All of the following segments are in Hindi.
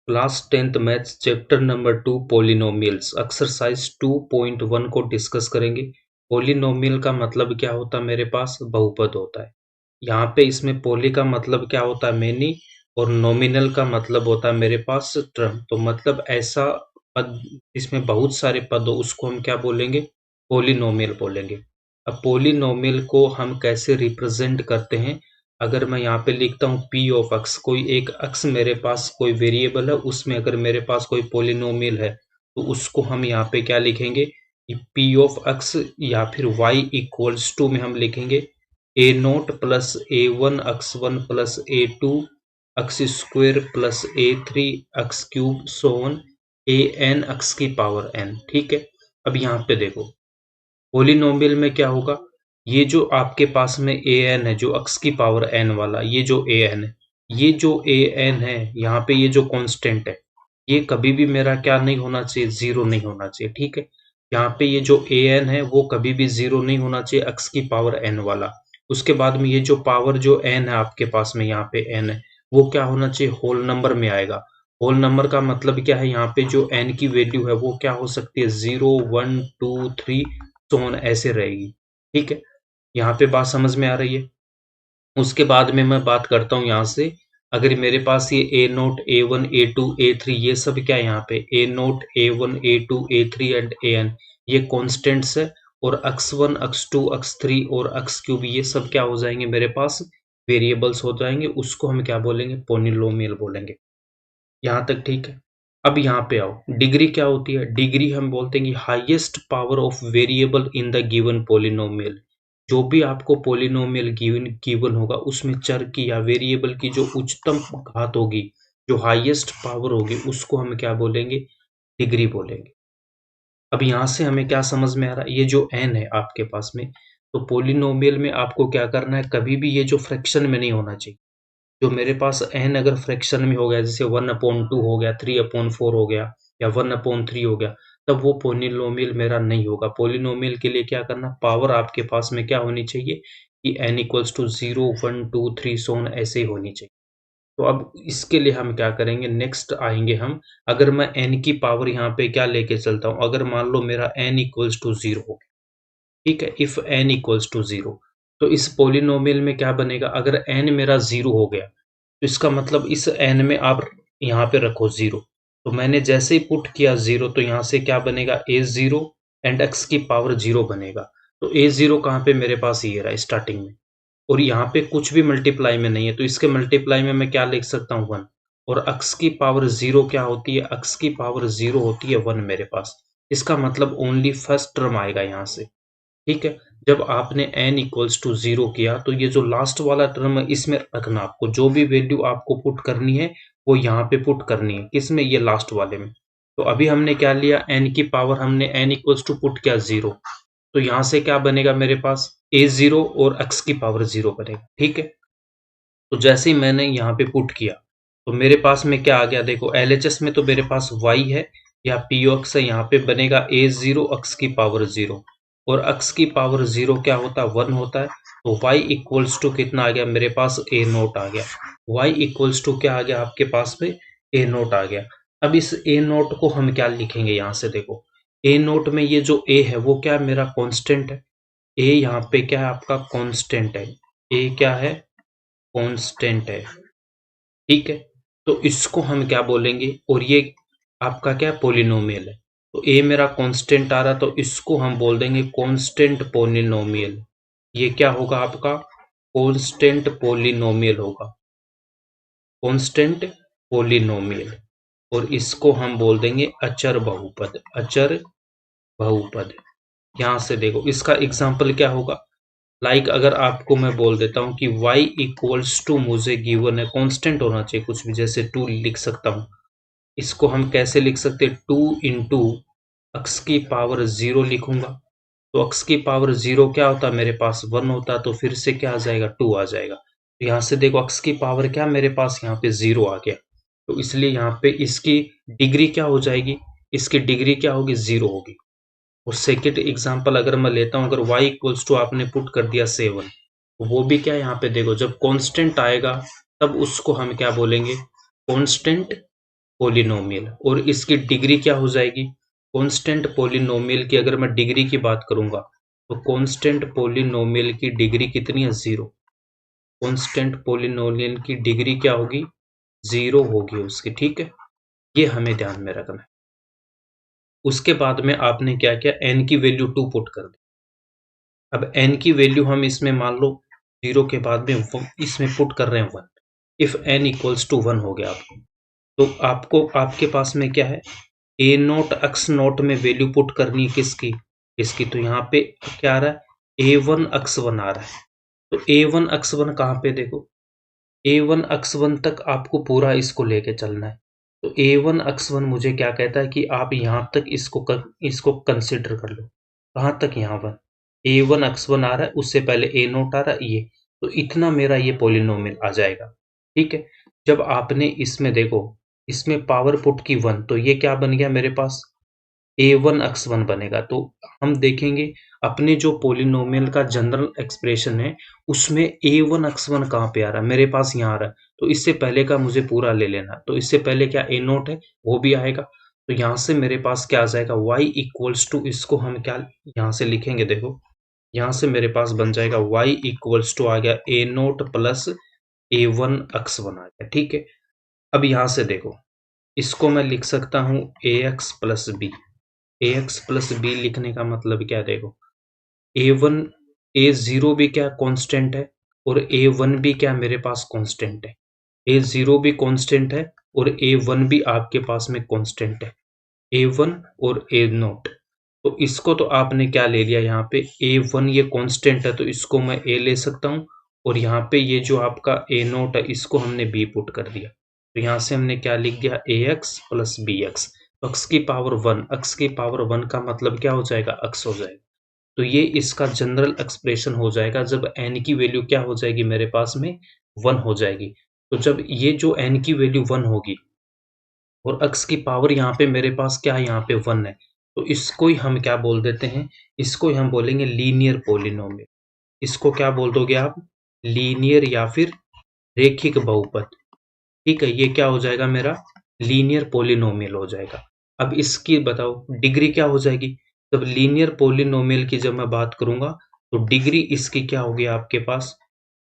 Class 10th maths chapter number 2 polynomials exercise 2.1 को डिस्कस करेंगे। पॉलिनोमियल का मतलब क्या होता है? मेरे पास बहुपद होता है। यहाँ पे इसमें पॉली का मतलब क्या होता है? मेनी। और नॉमिनल का मतलब होता है मेरे पास टर्म। तो मतलब ऐसा पद इसमें बहुत सारे पद हो उसको हम क्या बोलेंगे? पॉलिनोमियल बोलेंगे। अब पॉलिनोमियल को हम कैसे रिप्रेजेंट करते हैं? अगर मैं यहाँ पे लिखता हूँ पी ऑफ एक्स, कोई एक एक्स मेरे पास कोई वेरिएबल है, उसमें अगर मेरे पास कोई पोलिनोमियल है तो उसको हम यहाँ पे क्या लिखेंगे? पी ऑफ एक्स या फिर वाई इक्वल्स टू में हम लिखेंगे a nought plus a one x one plus a two x square plus a three x cube so on a n x की पावर एन। ठीक है, अब यहाँ पे देखो पोलिनोमियल में क्या होगा? ये जो आपके पास में ए एन है, जो एक्स की पावर एन वाला, ये जो ए एन है, ये जो ए एन है यहाँ पे, ये जो कांस्टेंट है, ये कभी भी मेरा क्या नहीं होना चाहिए? जीरो नहीं होना चाहिए। ठीक है, यहाँ पे ये जो ए एन है वो कभी भी जीरो नहीं होना चाहिए, एक्स की पावर एन वाला। उसके बाद में ये जो पावर जो एन है आपके पास में, यहाँ पे एन है, वो क्या होना चाहिए? होल नंबर में आएगा। होल नंबर का मतलब क्या है? यहाँ पे जो एन की वैल्यू है वो क्या हो सकती है? 0 1 2 3 सोन ऐसे रहेगी। ठीक है, यहाँ पे बात समझ में आ रही है? उसके बाद में मैं बात करता हूँ यहाँ से, अगर मेरे पास ये a nought a one a two a three ये सब क्या है? यहाँ पे a nought a one a two a three and a n ये कॉन्स्टेंट्स है, और x one x two x three और एक्स क्यूब ये सब क्या हो जाएंगे? मेरे पास वेरिएबल्स हो जाएंगे। उसको हम क्या बोलेंगे? पोलिनोमियल बोलेंगे। यहाँ तक ठीक है। अब यहाँ पे आओ, डिग्री क्या होती है? डिग्री हम बोलते हैं कि highest power of variable in the given polynomial. जो भी आपको पोलिनोमियल गिवन गिवन होगा उसमें चर की या वेरिएबल की जो उच्चतम घात होगी, जो हाईएस्ट पावर होगी, उसको हम क्या बोलेंगे? डिग्री बोलेंगे। अब यहाँ से हमें क्या समझ में आ रहा है? ये जो n है आपके पास में, तो पोलिनोमियल में आपको क्या करना है? कभी भी ये जो फ्रैक्शन में नहीं होना चाहिए। जो मेरे पास n अगर फ्रैक्शन में हो गया, जैसे 1/2 हो गया, 3/4 हो गया, या 1/3 हो गया, तब वो पोलिनोमियल मेरा नहीं होगा। पोलिनोमियल के लिए क्या करना? पावर आपके पास में क्या होनी चाहिए कि n इक्वल्स टू 0 1 2 3 सोन ऐसे ही होनी चाहिए। तो अब इसके लिए हम क्या करेंगे? नेक्स्ट आएंगे हम, अगर मैं n की पावर यहाँ पे क्या लेके चलता हूँ, अगर मान लो मेरा n इक्वल्स टू 0 हो गया, ठीक है, इफ n इक्वल्स टू 0, तो इस पोलिनोमियल में क्या बनेगा? अगर n मेरा 0 हो गया तो इसका मतलब इस n में आप यहाँ पे रखो 0। तो मैंने जैसे ही पुट किया 0, तो यहाँ से क्या बनेगा? a0 एंड x की पावर 0 बनेगा। तो a0 कहाँ पे? मेरे पास ये रहा स्टार्टिंग में, और यहाँ पे कुछ भी मल्टीप्लाई में नहीं है, तो इसके मल्टीप्लाई में मैं क्या लिख सकता हूँ? 1। और x की पावर 0 क्या होती है? x की पावर 0 होती है 1 मेरे पास। इसका मतलब ओनली फर्स्ट टर्म आएगा यहाँ से। ठीक है, जब आपने n इक्वल्स टू 0 किया तो ये जो लास्ट वाला टर्म है इसमें रखना आपको, जो भी वैल्यू आपको पुट करनी है वो यहाँ पे पुट करनी है। किसमें? ये लास्ट वाले में। तो अभी हमने क्या लिया? n की पावर हमने n इक्वल्स टू पुट किया 0, तो यहाँ से क्या बनेगा मेरे पास? a0 और x की पावर 0 बनेगा। ठीक है, तो जैसे ही मैंने यहाँ पे पुट किया तो मेरे पास में क्या आ गया? देखो LHS में तो मेरे पास y है या p of x है, यहाँ पे बनेगा a0 x की पावर 0, और x की पावर 0 क्या होता है? 1 होता है। तो y इक्वल्स टू कितना आ गया मेरे पास? a नोट आ गया। y इक्वल्स टू क्या आ गया आपके पास में? a नोट आ गया। अब इस a नोट को हम क्या लिखेंगे? यहाँ से देखो, a नोट में ये जो a है वो क्या? मेरा कांस्टेंट है। a यहाँ पे क्या है? आपका कांस्टेंट है। a क्या है? कांस्टेंट है। ठीक है, तो इसको हम क्या बोलेंगे? और ये आपका क्या? पोलिनोमियल है। तो ए मेरा कांस्टेंट आ रहा, तो इसको हम बोल देंगे कांस्टेंट पोलिनोमियल। ये क्या होगा आपका? कांस्टेंट पोलिनोमियल होगा, कांस्टेंट पोलिनोमियल। और इसको हम बोल देंगे अचर बहुपद, अचर बहुपद। यहाँ से देखो इसका एग्जाम्पल क्या होगा? अगर आपको मैं बोल देता हूँ कि y इक्वल्स टू, मुझे गिवन है, कांस्टेंट होना चाहिए कुछ भी, जैसे 2 लिख सकता हूँ। इसको हम कैसे लिख सकते हैं? 2 इंटू एक्स की पावर 0 लिखूंगा। तो एक्स की पावर 0 क्या होता है? मेरे पास 1 होता है, तो फिर से क्या आ जाएगा? 2 आ जाएगा। तो यहाँ से देखो एक्स की पावर क्या मेरे पास यहाँ पे 0 आ गया, तो इसलिए यहाँ पे इसकी डिग्री क्या हो जाएगी? इसकी डिग्री क्या होगी? 0 होगी। और सेकेंड एग्जाम्पल अगर मैं लेता हूँ, अगर y इक्वल्स टू आपने पुट कर दिया 7, तो वो भी क्या? यहाँ पे देखो, जब कांस्टेंट आएगा तब उसको हम क्या बोलेंगे? कांस्टेंट पोलिनोमियल और इसकी डिग्री क्या हो जाएगी? कांस्टेंट पोलिनोमियल की अगर मैं डिग्री की बात करूंगा तो कांस्टेंट पोलिनोमियल की डिग्री कितनी है? 0। कांस्टेंट पोलिनोमियल की डिग्री क्या होगी? 0 होगी उसकी, ठीक है? ये हमें ध्यान में रखना है। उसके बाद में आपने क्या किया? n की वैल्यू 2 पुट कर दी। अब n की वैल्यू हम इसमें मान लो 0 के बाद में इसमें पुट कर रहे हैं 1। इफ n इक्वल्स टू 1 हो गया आपको, तो आपको आपके पास में क्या है? ए नोट एक्स नोट में वैल्यू पुट करनी है किसकी? इसकी। तो यहाँ पे क्या आ रहा है? A1 x1 आ रहा है। तो A1 x1 कहाँ पे देखो? A1 x1 तक आपको पूरा इसको लेके चलना है। तो A1 x1 मुझे क्या कहता है कि आप यहाँ तक इसको कंसिडर कर लो। कहाँ तक? यहाँ पर A1 x1 आ रहा है, उससे पहले A नोट आ रहा है ये। तो इतना मेरा ये पोलिनोमियल आ जाएगा, ठीक है? जब आपने इसमें देखो, इसमें पावर पुट की 1, तो ये क्या बन गया मेरे पास? A1 x1 बनेगा। तो हम देखेंगे अपने जो पोलिनोमियल का जनरल एक्सप्रेशन है उसमें A1 x1 कहाँ पे आ रहा है? मेरे पास यहाँ आ रहा है। तो इससे पहले का मुझे पूरा ले लेना। तो इससे पहले क्या A नोट है वो भी आएगा। तो यहाँ से मेरे पास क्या आ जाएगा? y इक्वल्स टू, इसको हम क्या यहाँ से लिखेंगे? देखो यहाँ से मेरे पास बन जाएगा y इक्वल्स टू आ गया A note plus A1 x1 आ गया, ठीक है? अब यहाँ से देखो, इसको मैं लिख सकता हूँ ax plus b. ax plus b लिखने का मतलब क्या? देखो a1 a0 भी क्या कांस्टेंट है और a1 भी क्या मेरे पास कांस्टेंट है। a0 भी कांस्टेंट है और a1 भी आपके पास में कांस्टेंट है। a1 और a नोट, तो इसको तो आपने क्या ले लिया? यहाँ पे a1 ये कांस्टेंट है तो इसको मैं a ले सकता हूँ और यहाँ पे ये जो आपका a नोट है इसको हमने b पुट कर दिया। तो यहाँ से हमने क्या लिख दिया? ax plus bx। x की पावर 1, x की पावर 1 का मतलब क्या हो जाएगा? x हो जाएगा। तो ये इसका जनरल एक्सप्रेशन हो जाएगा जब n की वैल्यू क्या हो जाएगी मेरे पास में? 1 हो जाएगी। तो जब ये जो n की वैल्यू 1 होगी और x की पावर यहाँ पे मेरे पास क्या है? यहाँ पे 1 है। तो इसको ही हम क्या बोल देते हैं? इसको ही हम बोलेंगे लीनियर पोलिनोमियल। इसको क्या बोल दोगे आप? लीनियर या फिर रेखिक बहुपद, ठीक है? ये क्या हो जाएगा मेरा? लीनियर पोलिनोमियल हो जाएगा। अब इसकी बताओ डिग्री क्या हो जाएगी? जब लीनियर पोलिनोमियल की जब मैं बात करूंगा तो डिग्री इसकी क्या होगी आपके पास?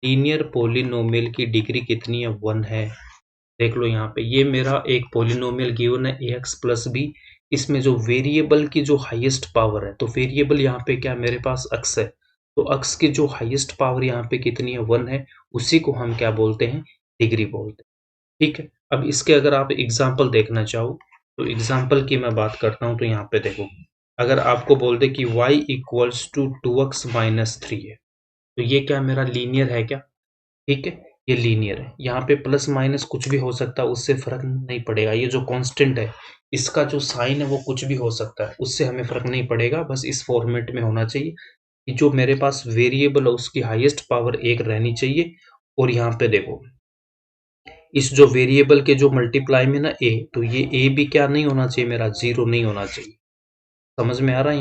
लीनियर पोलिनोमियल की डिग्री कितनी है? 1 है। देख लो यहाँ पे ये मेरा एक पोलिनोमियल गिवन है ax प्लस बी। इसमें जो वेरिएबल की जो हाईएस्ट पावर है, तो वेरिएबल यहाँ पे क्या मेरे पास x है। तो x की जो हाईएस्ट पावर यहाँ पे कितनी है? 1 है। उसी को हम क्या बोलते हैं? डिग्री बोलते हैं, ठीक है? अब इसके अगर आप एग्जाम्पल देखना चाहो तो एग्जाम्पल की मैं बात करता हूँ। तो यहाँ पे देखो, अगर आपको बोल दे कि y equals to 2x minus 3 है, तो ये क्या मेरा लीनियर है क्या? ठीक है, ये लीनियर है। यहाँ पे प्लस माइनस कुछ भी हो सकता है, उससे फर्क नहीं पड़ेगा। ये जो कांस्टेंट है इसका जो साइन है वो कुछ भी हो सकता है, उससे हमें फर्क नहीं पड़ेगा। बस इस फॉर्मेट में होना चाहिए कि जो मेरे पास वेरिएबल है उसकी हाईएस्ट पावर 1 रहनी चाहिए। और यहाँ पे देखो, इस जो वेरिएबल के जो मल्टीप्लाई में ना a, तो ये a भी क्या नहीं होना चाहिए मेरा? 0 नहीं होना चाहिए। समझ में आ रहा है?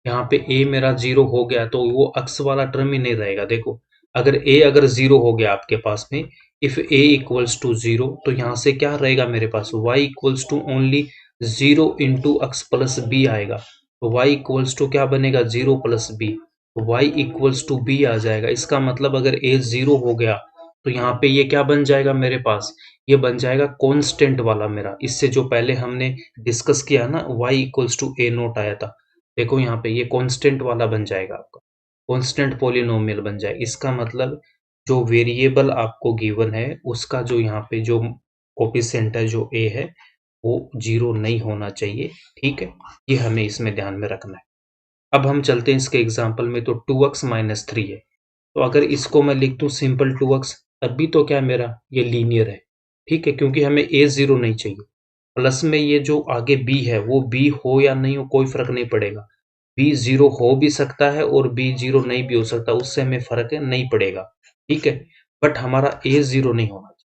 यहाँ पे a मेरा 0 हो गया तो वो x वाला टर्म ही नहीं रहेगा। देखो अगर a अगर 0 हो गया आपके पास में, इफ a इक्वल्स टू 0, तो यहाँ से क्या रहेगा मेरे पास? y equals to only 0 into x plus b आएगा। तो y इक्वल्स टू क्या बनेगा? 0 प्लस बी। तो y इक्वल्स टू बी आ जाएगा। इसका मतलब अगर a 0 हो गया तो यहाँ पे ये क्या बन जाएगा मेरे पास? ये बन जाएगा कांस्टेंट वाला मेरा। इससे जो पहले हमने डिस्कस किया ना, y equals to a naught आया था। देखो यहाँ पे ये कांस्टेंट वाला बन जाएगा आपका, कांस्टेंट पोलिनोमियल बन जाए। इसका मतलब जो वेरिएबल आपको गिवन है उसका जो यहाँ पे जो कोफिशिएंट है जो a है वो 0 नहीं होना चाहिए, ठीक है? ये हमें इसमें ध्यान में रखना है। अब हम चलते हैं इसके एग्जाम्पल में। तो 2x माइनस 3 है, तो अगर इसको मैं लिख दूं सिंपल 2x, तब भी तो क्या मेरा ये लीनियर है, ठीक है? क्योंकि हमें a 0 नहीं चाहिए। प्लस में ये जो आगे b है वो b हो या नहीं हो कोई फर्क नहीं पड़ेगा। b 0 हो भी सकता है और b 0 नहीं भी हो सकता, उससे हमें फर्क नहीं पड़ेगा, ठीक है? बट हमारा a 0 नहीं होना चाहिए।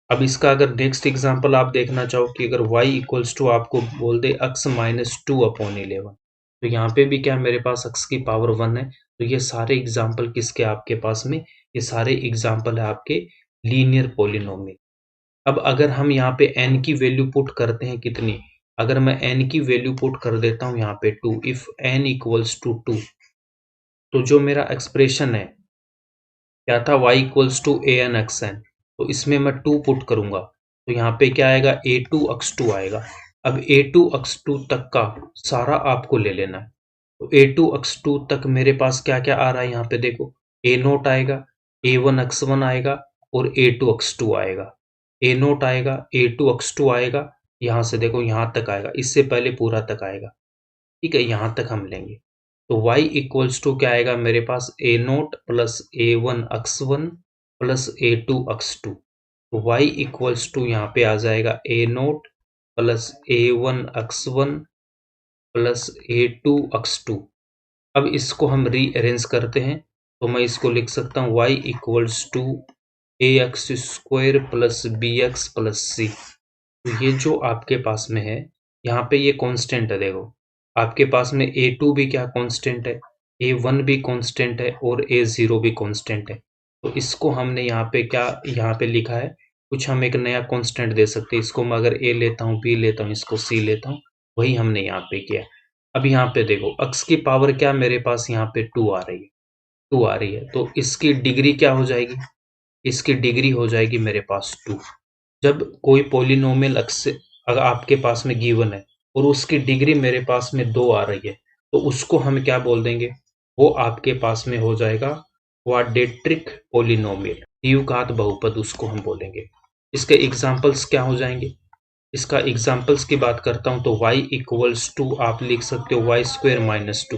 अब इसका अगर नेक्स्ट एग्जाम्पल आप देखना चाहो कि अगर y इक्वल्स टू आपको बोल दे x माइनस 2/11, तो यहाँ पे भी क्या मेरे पास x की पावर 1 है। तो ये सारे एग्जाम्पल किसके आपके पास में? ये सारे एग्जाम्पल है आपके लीनियर पोलिनोमियल। अब अगर हम यहाँ पे n की वैल्यू पुट करते हैं कितनी, अगर मैं n की वैल्यू पुट कर देता हूँ यहाँ पे 2, इफ n इक्वल्स टू 2, तो जो मेरा एक्सप्रेशन है क्या था, y equals to a n x n, तो इसमें मैं 2 पुट करूंगा तो यहाँ पे क्या आएगा, a2x2 आएगा। अब a2x2 तक का सारा आपको ले लेना है, तो a2x2 तक मेरे पास क्या क्या आ रहा है, यहाँ पे देखो a नोट आएगा, a1x1 आएगा और a2x2 आएगा, a नोट आएगा, a2x2 आएगा, यहाँ से देखो यहाँ तक आएगा, इससे पहले पूरा तक आएगा, ठीक है, यहाँ तक हम लेंगे। तो y इक्वल्स टू क्या आएगा मेरे पास, a nought plus a1x1 plus a2x2, तो y इक्वल्स टू यहाँ पे आ जाएगा ए nought plus a1x1 plus a2x2। अब इसको हम रीअरेंज करते हैं, तो मैं इसको लिख सकता हूँ y equals to ax square plus bx plus c। तो ये जो आपके पास में है, यहाँ पे ये कांस्टेंट है, देखो आपके पास में a2 भी क्या कांस्टेंट है, a1 भी कांस्टेंट है और a0 भी कांस्टेंट है। तो इसको हमने यहाँ पे क्या यहाँ पे लिखा है, कुछ हम एक नया कांस्टेंट दे सकते हैं, इसको मैं अगर a लेता हूँ, b लेता हूँ, इसको c लेता हूँ, वही हमने यहाँ पे किया। अब यहाँ पे देखो x की पावर क्या मेरे पास यहाँ पे 2 आ रही है, 2 आ रही है, तो इसकी डिग्री क्या हो जाएगी, इसकी डिग्री हो जाएगी मेरे पास 2। जब कोई पॉलिनोमियल अगर आपके पास में गिवन है और उसकी डिग्री मेरे पास में 2 आ रही है, तो उसको हम क्या बोल देंगे, वो आपके पास में हो जाएगा क्वाड्रेटिक पॉलिनोमियल, द्विघात बहुपद उसको हम बोलेंगे। इसके एग्जांपल्स क्या हो जाएंगे, इसका एग्जांपल्स की बात करता हूं तो y इक्वल्स टू आप लिख सकते हो वाई स्क्वायर माइनस 2,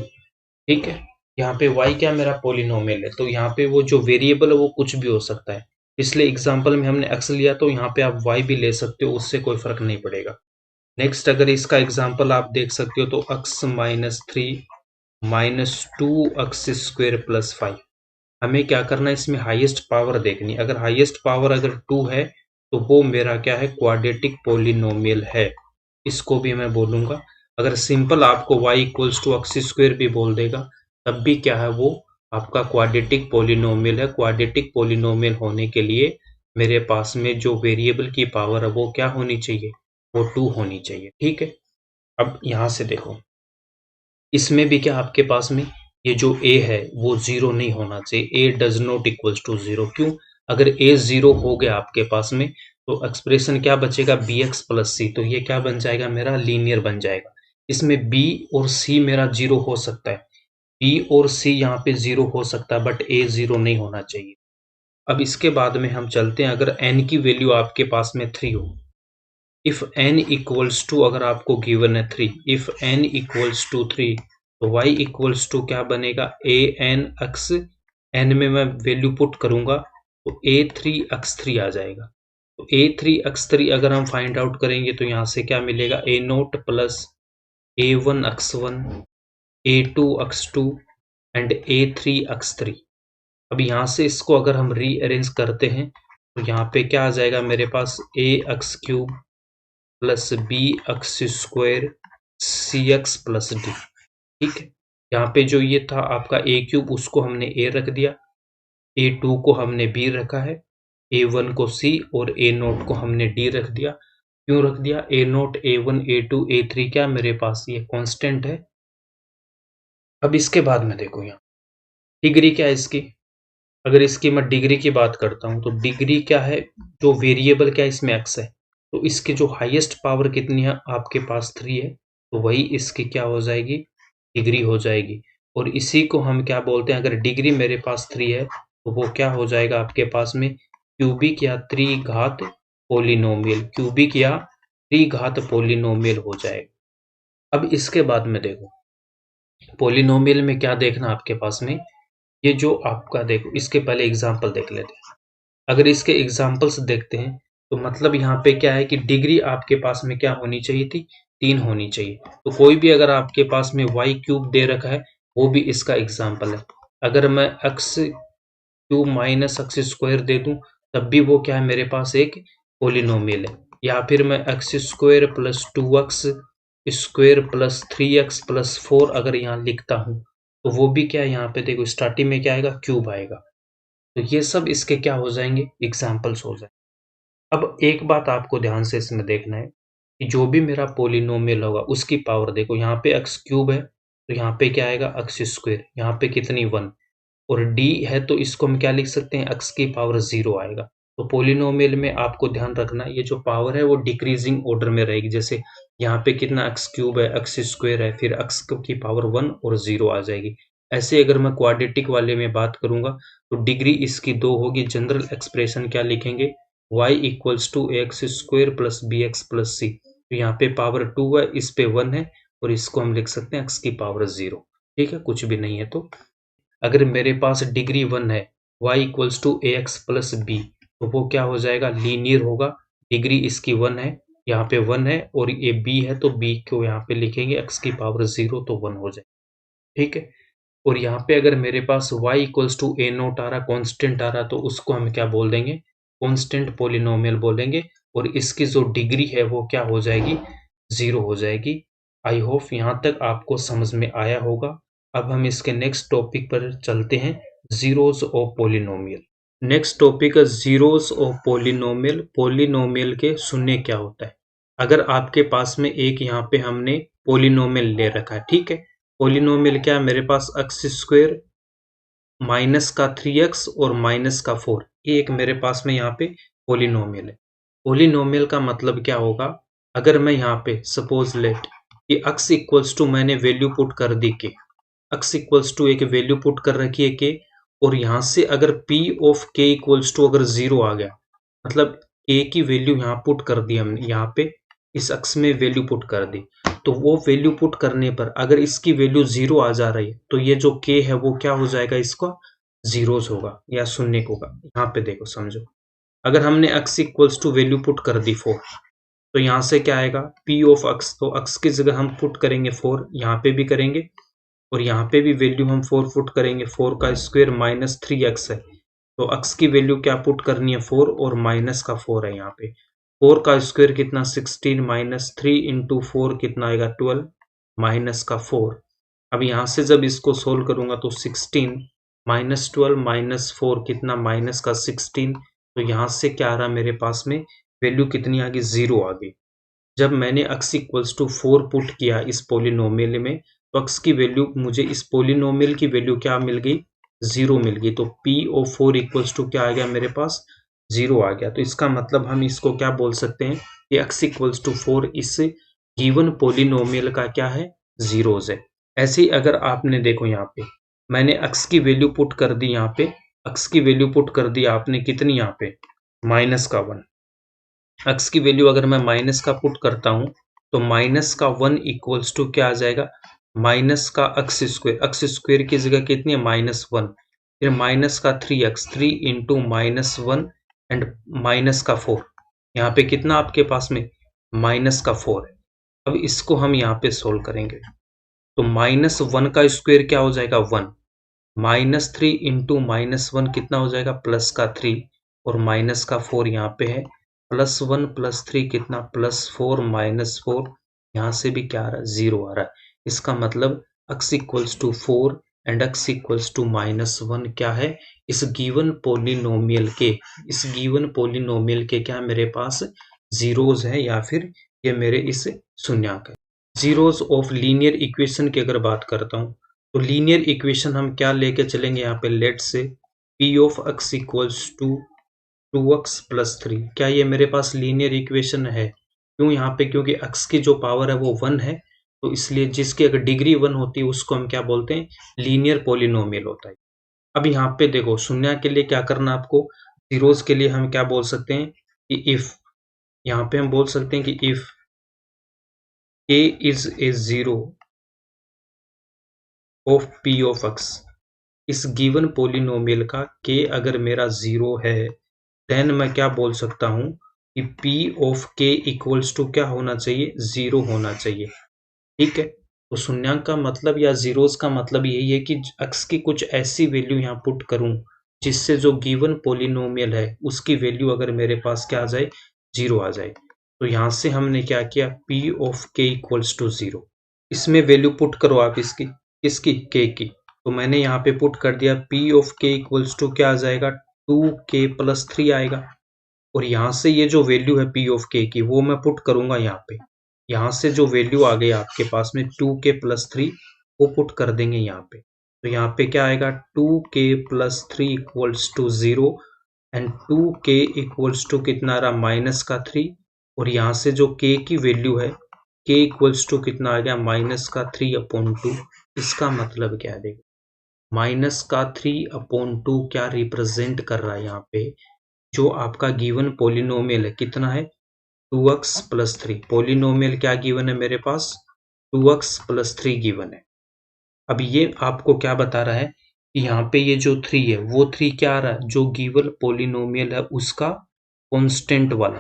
ठीक है। यहाँ पे y क्या मेरा पॉलिनोमियल है, तो यहाँ पे वो जो वेरिएबल है वो कुछ भी हो सकता है, इसलिए एग्जाम्पल में हमने x लिया, तो यहाँ पे आप y भी ले सकते हो, उससे कोई फर्क नहीं पड़ेगा। नेक्स्ट अगर इसका एग्जाम्पल आप देख सकते हो तो x minus 3 minus 2x square plus 5। हमें क्या करना है, इसमें हाईएस्ट पावर देखनी, अगर हाईएस्ट पावर अगर 2 है तो वो मेरा क्या है, क्वाड्रेटिक पॉलिनोमियल है, इसको भी मैं बोलूंगा। अगर सिंपल आपको y equals to x square भी बोल देगा तब भी क्या है, वो आपका क्वाड्रेटिक पॉलिनोमियल है। क्वाड्रेटिक पॉलिनोमियल होने के लिए मेरे पास में जो वेरिएबल की पावर है वो क्या होनी चाहिए, वो 2 होनी चाहिए, ठीक है। अब यहाँ से देखो, इसमें भी क्या आपके पास में ये जो a है वो 0 नहीं होना चाहिए, a does not equals to 0, क्यों, अगर a 0 हो गया आपके पास में तो एक्सप्रेशन क्या बचेगा, bx प्लस c, तो ये क्या बन जाएगा मेरा, लीनियर बन जाएगा। इसमें b और c मेरा 0 हो सकता है, b और c यहाँ पे 0 हो सकता है, बट a 0 नहीं होना चाहिए। अब इसके बाद में हम चलते हैं, अगर n की वैल्यू आपके पास में 3 हो, इफ n इक्वल्स टू, अगर आपको गिवन है 3, इफ n इक्वल्स टू 3, तो y इक्वल्स टू क्या बनेगा, ए एन एक्स, एन में मैं वैल्यू पुट करूंगा तो a3x3 आ जाएगा। तो a3x3 अगर हम फाइंड आउट करेंगे तो यहाँ से क्या मिलेगा, ए nought plus a1x1 a2x2 and a3x3। अब यहाँ से इसको अगर हम रीअरेंज करते हैं तो यहाँ पे क्या आ जाएगा मेरे पास, a x cube plus b x square c x plus d, ठीक है। यहाँ पे जो ये था आपका ए क्यूब, उसको हमने ए रख दिया, ए टू को हमने बी रखा है, ए वन को सी और ए नोट को हमने डी रख दिया। क्यों रख दिया, a nought a one a two a three क्या मेरे पास ये कांस्टेंट है। अब इसके बाद में देखो यहाँ डिग्री क्या है इसकी, अगर इसकी मैं डिग्री की बात करता हूँ तो डिग्री क्या है, जो वेरिएबल क्या है इसमें एक्स है, तो इसकी जो हाईएस्ट पावर कितनी है आपके पास 3 है, तो वही इसकी क्या हो जाएगी, डिग्री हो जाएगी। और इसी को हम क्या बोलते हैं, अगर डिग्री मेरे पास 3 है तो वो क्या हो जाएगा आपके पास में, क्यूबिक या त्रिघात पोलिनोमियल, क्यूबिक या त्रिघात पोलिनोमियल हो जाएगा। अब इसके बाद में देखो पोलिनोमियल में क्या देखना आपके पास में, ये जो आपका देखो, इसके पहले एग्जाम्पल देख लेते हैं। अगर इसके एग्जाम्पल्स देखते हैं तो मतलब यहाँ पे क्या है कि डिग्री आपके पास में क्या होनी चाहिए थी, 3 होनी चाहिए। तो कोई भी अगर आपके पास में y क्यूब दे रखा है वो भी इसका एग्जाम्पल है। अगर मैं x cube minus x square दे दूं तब भी वो क्या है मेरे पास एक पोलिनोमियल है। या फिर मैं x square plus 2x square plus 3x plus 4 अगर यहाँ लिखता हूँ तो वो भी क्या है, यहाँ पे देखो स्टार्टिंग में क्या आएगा, क्यूब आएगा। तो ये सब इसके क्या हो जाएंगे, एग्जाम्पल्स हो जाएंगे। अब एक बात आपको ध्यान से इसमें देखना है कि जो भी मेरा पॉलिनोमियल होगा उसकी पावर देखो, यहाँ पे एक्स क्यूब है तो यहाँ पे क्या आएगा एक्स स्क्वायर, यहाँ पे कितनी 1 और डी है तो इसको हम क्या लिख सकते हैं एक्स की पावर 0 आएगा। तो पॉलिनोमियल में आपको ध्यान रखना ये जो पावर है वो डिक्रीजिंग ऑर्डर में रहेगी, जैसे यहाँ पे कितना एक्स क्यूब है, एक्स स्क्वायर है, फिर एक्स की पावर 1 और 0 आ जाएगी। ऐसे अगर मैं क्वाड्रेटिक वाले में बात करूंगा तो डिग्री इसकी 2 होगी, जनरल एक्सप्रेशन क्या लिखेंगे y equals to x square plus b x plus c. तो यहाँ पे पावर 2 है, इस पे 1 है और इसको हम लिख सकते हैं एक्स की पावर 0। ठीक है, कुछ भी नहीं है। तो अगर मेरे पास डिग्री 1 है y equals to a x plus b, तो वो क्या हो जाएगा लीनियर होगा। डिग्री इसकी 1 है, यहाँ पे 1 है और ये b है तो b को यहाँ पे लिखेंगे x की पावर 0 तो 1 हो जाएगा। ठीक है, और यहाँ पे अगर मेरे पास y equals to a nought आ रहा, कॉन्स्टेंट आ रहा, तो उसको हम क्या बोल देंगे कॉन्स्टेंट पोलिनोमियल बोलेंगे और इसकी जो डिग्री है वो क्या हो जाएगी 0 हो जाएगी। आई होप यहाँ तक आपको समझ में आया होगा। अब हम इसके नेक्स्ट टॉपिक पर चलते हैं, zeros of polynomial. Next topic है जीरोस ऑफ पोलिनोमियल। पोलिनोमियल के शून्य क्या होता है। अगर आपके पास में एक यहाँ पे हमने पोलिनोमियल ले रखा है, ठीक है, पोलिनोमियल क्या है मेरे पास एक्स स्क्वायर माइनस का 3x और माइनस का 4, ये एक मेरे पास में यहाँ पे पोलिनोमियल है। पोलिनोमियल का मतलब क्या होगा, अगर मैं यहाँ पे सपोज लेट कि x इक्वल्स टू मैंने वैल्यू पुट कर दी के, x इक्वल्स टू एक वैल्यू पुट कर रखी है के, और यहाँ से अगर p of k equals to अगर 0 आ गया, मतलब k की वैल्यू यहाँ पुट कर दी हमने, यहाँ पे इस x में वैल्यू पुट कर दी, तो वो वैल्यू पुट करने पर अगर इसकी वैल्यू 0 आ जा रही है तो ये जो k है वो क्या हो जाएगा, इसका जीरोस होगा या शून्य होगा। यहाँ पे देखो समझो, अगर हमने x equals to value put कर दी 4, तो यहाँ से क्या आएगा p ऑफ x, तो x की जगह हम पुट करेंगे 4, यहाँ पे भी करेंगे और यहाँ पे भी वैल्यू हम 4 पुट करेंगे, 4 का स्क्वायर माइनस 3x है, तो x की वैल्यू क्या पुट करनी है 4 और माइनस का 4 है, यहाँ पे 4 का स्क्वायर कितना 16 माइनस 3 इंटू 4 कितना आएगा 12 माइनस का 4। अब यहाँ से जब इसको सोल्व करूंगा तो 16 माइनस 12 माइनस 4 कितना माइनस का 16, तो यहाँ से क्या आ रहा मेरे पास में वैल्यू कितनी आ गई 0 आ गई। जब मैंने x इक्वल्स टू 4 पुट किया इस पोलिनोमियल में, तो x की वैल्यू मुझे इस पोलिनोमियल की वैल्यू क्या मिल गई 0 मिल गई, तो p ऑफ 4 इक्वल्स टू क्या आ गया मेरे पास 0 आ गया। तो इसका मतलब हम इसको क्या बोल सकते हैं कि x इक्वल्स टू 4 इस गिवन पोलिनोमियल का क्या है जीरोस है। ऐसे ही अगर आपने देखो यहाँ पे मैंने x की वैल्यू पुट कर दी, यहाँ पे x की वैल्यू पुट कर दी आपने कितनी, यहाँ पे माइनस का 1, x की वैल्यू अगर मैं माइनस का पुट करता हूं तो माइनस का 1 इक्वल्स टू क्या आ जाएगा माइनस का एक्स स्क्वायर की जगह कितनी है -1, फिर माइनस का 3x 3 इंटू -1 एंड माइनस का 4, यहाँ पे कितना आपके पास में माइनस का 4 है। अब इसको हम यहाँ पे सोल्व करेंगे तो -1 का स्क्वायर क्या हो जाएगा 1, -3 इंटू -1 कितना हो जाएगा प्लस का 3 और माइनस का 4 यहाँ पे है, +1 +3 कितना +4 -4, यहाँ से भी क्या आ रहा है 0 आ रहा है। इसका मतलब x equals to 4 and x equals to -1 क्या है इस गिवन पोलिनोमियल के क्या मेरे पास जीरोस है या फिर ये मेरे इस शून्यक है। जीरोस ऑफ लीनियर इक्वेशन की अगर बात करता हूँ तो लीनियर इक्वेशन हम क्या लेके चलेंगे, यहाँ पे लेट से p of x equals to 2x plus 3, क्या ये मेरे पास लीनियर इक्वेशन है। क्यों यहाँ पे, क्योंकि x की जो पावर है वो 1 है, तो इसलिए जिसकी अगर डिग्री 1 होती है उसको हम क्या बोलते हैं लीनियर पोलिनोमियल होता है। अब यहाँ पे देखो शून्य के लिए क्या करना आपको, जीरोस के लिए हम क्या बोल सकते हैं कि इफ, यहाँ पे हम बोल सकते हैं कि if a is a zero of p of x, इस गिवन पोलिनोमियल का k अगर मेरा 0 है, देन मैं क्या बोल सकता हूं कि p of k equals to क्या होना चाहिए 0 होना चाहिए। ठीक है, तो शून्यांक का मतलब या जीरोस का मतलब यही है कि x की कुछ ऐसी वैल्यू यहाँ पुट करूं जिससे जो गिवन पोलिनोमियल है उसकी वैल्यू अगर मेरे पास क्या आ जाए 0 आ जाए। तो यहाँ से हमने क्या किया p of k equals to 0, इसमें वैल्यू पुट करो आप इसकी k की, तो मैंने यहाँ पे पुट कर दिया p of k equals to क्या आ जाएगा 2k प्लस 3 आएगा, और यहाँ से ये जो वैल्यू है पी ऑफ के की वो मैं पुट करूंगा यहाँ पे। यहाँ से जो वैल्यू आ गई आपके पास में 2k+3 वो पुट कर देंगे यहाँ पे। तो यहाँ पे क्या आएगा 2k+3 equals to 0 and 2k equals to कितना आ रहा -3 और यहाँ से जो k की वैल्यू है k इक्वल्स टू कितना आ गया -3/2। इसका मतलब क्या है देखो -3/2 क्या रिप्रेजेंट कर रहा है यहाँ पे जो आपका गिवन पोलिनोमियल है कितना है 2x+3। पोलिनोमियल क्या गिवन है मेरे पास 2x+3 गिवन है। अब ये आपको क्या बता रहा है कि यहाँ पे ये जो 3 है वो 3 क्या आ रहा है जो गिवन पोलिनोमियल है उसका कांस्टेंट वाला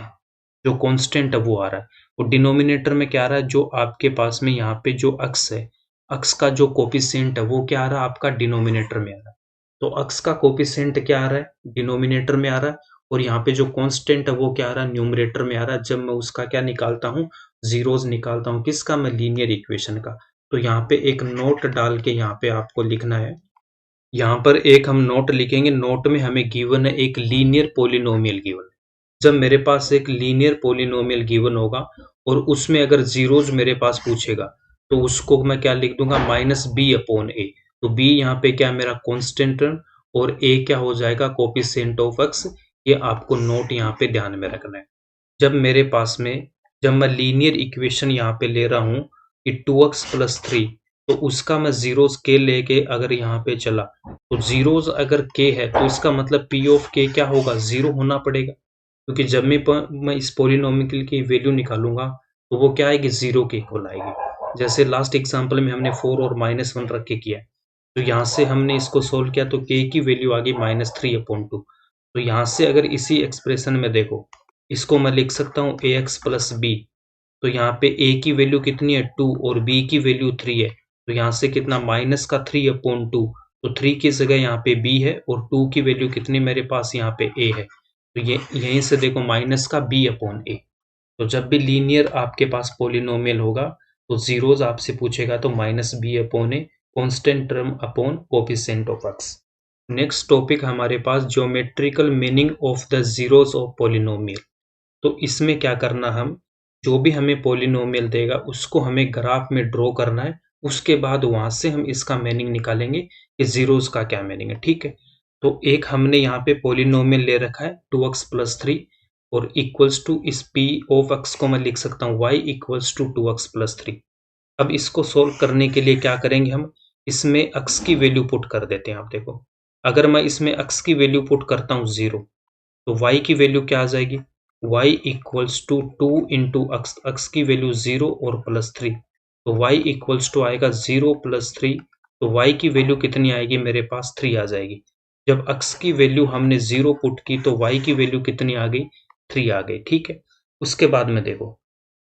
जो कांस्टेंट है वो आ रहा है और डिनोमिनेटर में क्या आ रहा है जो आपके पास में यहाँ पे जो अक्स है अक्स का जो कोफिशिएंट है वो क्या आ रहा है आपका डिनोमिनेटर में आ रहा है। तो अक्स का कोफिशिएंट क्या आ रहा है डिनोमिनेटर में आ रहा है और यहाँ पे जो कांस्टेंट है वो क्या आ रहा है न्यूमरेटर में आ रहा है। जब मैं उसका क्या निकालता हूँ जीरोस निकालता हूँ किसका मैं लीनियर इक्वेशन का। तो यहाँ पे एक नोट डाल के यहाँ पे आपको लिखना है यहाँ पर एक हम नोट लिखेंगे नोट में हमें गिवन है एक लीनियर पोलिनोमियल गिवन है। जब मेरे पास एक लीनियर पोलिनोमियल गिवन होगा और उसमें अगर जीरोज मेरे पास पूछेगा तो उसको मैं क्या लिख दूंगा -b/a। तो b यहाँ पे क्या मेरा कांस्टेंट और a क्या हो जाएगा कोफिशिएंट ऑफ x। ये आपको नोट यहाँ पे ध्यान में रखना है। जब मेरे पास में जब मैं लीनियर इक्वेशन यहाँ पे ले रहा हूँ कि 2x+3 तो उसका मैं जीरोस के लेके अगर यहाँ पे चला तो जीरोस अगर k है तो इसका मतलब p ऑफ k क्या होगा 0 होना पड़ेगा क्योंकि जब मैं इस पोलिनोमियल की वैल्यू निकालूंगा तो वो क्या आएगी 0 के इक्वल आएगी। जैसे लास्ट एग्जांपल में हमने 4 और -1 रख के किया तो यहाँ से हमने इसको सोल्व किया तो k की वैल्यू आ गई -3/2। तो यहाँ से अगर इसी एक्सप्रेशन में देखो इसको मैं लिख सकता हूँ ax+b। तो यहाँ पे a की वैल्यू कितनी है 2 और b की वैल्यू 3 है तो यहाँ से कितना -3/2। तो 3 की जगह यहाँ पे b है और 2 की वैल्यू कितनी मेरे पास यहाँ पे a है तो ये यहीं से देखो -b/a। तो जब भी लीनियर आपके पास पोलिनोमियल होगा तो जीरोस आपसे पूछेगा तो -b/a constant term upon coefficient of x। Next topic हमारे पास geometrical meaning of the zeros of polynomial. तो इसमें क्या करना हम जो भी हमें पोलिनोमियल देगा उसको हमें ग्राफ में ड्रॉ करना है उसके बाद वहां से हम इसका मीनिंग निकालेंगे कि जीरोस का क्या मीनिंग है। ठीक है तो एक हमने यहाँ पे पोलिनोमियल ले रखा है 2x+3 और इक्वल्स टू इस p ऑफ x को मैं लिख सकता हूँ y इक्वल्स टू 2x+3। अब इसको सोल्व करने के लिए क्या करेंगे हम इसमें x की वैल्यू पुट कर देते हैं। आप देखो अगर मैं इसमें x की वैल्यू पुट करता हूँ 0 तो y की वैल्यू क्या आ जाएगी y equals to 2 into x की वैल्यू 0 और +3 तो y इक्वल्स टू आएगा 0 + 3 तो y की वैल्यू कितनी आएगी मेरे पास 3 आ जाएगी। जब x की वैल्यू हमने 0 पुट की तो y की वैल्यू कितनी आ गई 3 आ गई। ठीक है उसके बाद में देखो